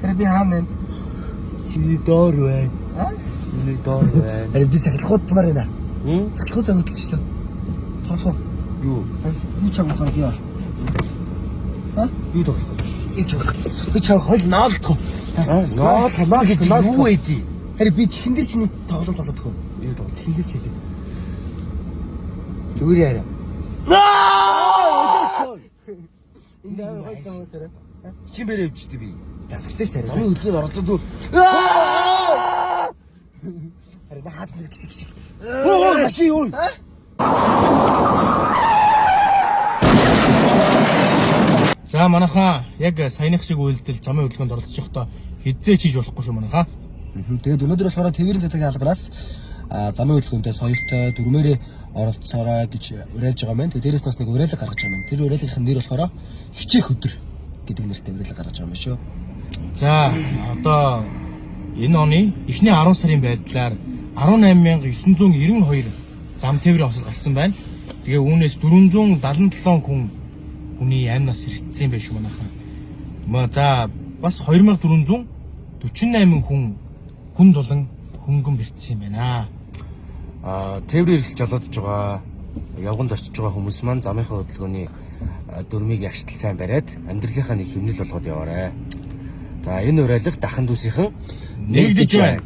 Тэр би хаана вэ? Чиний доор бай. Чиний доор бай. Ари би сахилахуудмаар байна. Хм? Сахилахууд зангидчихлаа. Тоосоо. Юу? Юу чам ухаар яа. Юу доо? Би чам хол наалдах. Наал юу эдий? Ари би чихэн дээр чиний тоглоом тоглох уу? Юу доо? Чихэн дээр чилээ. Зүгээр яараа. Энэ гой тамаасаа. Чин бэрэ өвчтэй би. Тасвартай ш тарай. Замын хөдлөөр оролцоод. Ари на хаад нэр гişиг. Оо машин юу? За манайхаа яг саяных шиг үйлдэл замын хөдөлгөөнд оролцож явахдаа хизээ чийж болохгүй шүү манайхаа. Тэгээд өнөөдөр болохоор Тэврийн цатагийн албараас замын хөдөлгөөнтэй соёлтой дүрмээрээ оролцоорой гэж уриалж байгаа юм. Тэгээд дээрээс нас нэг уриалга гаргаж байгаа юм. Тэр уриалгын нэр болохоор хичээх өдөр гэдэг нэртэй уриалга гаргаж байгаа юм шүү. За одоо энэ оны эхний 10 сарын байдлаар 18992 зам тээврийн осол гарсан байна. Тэгээ үүнээс 477 хүн хүний амь нас ирсэн байх шүү манайхаа. За бас 2448 хүн дулан хөнгөн бэртсэн юм байна. Тээврийн эрсэл жолоодж байгаа, явган зорчиж байгаа хүмүүс маань замынхаа хөдөлгөөний дүрмийг ягштал сайн бариад амьдралынхаа нэг хэмнэл болгоод яваарай. За энэ уриалга дахан дүүсийнхэн Нэгдэж байна.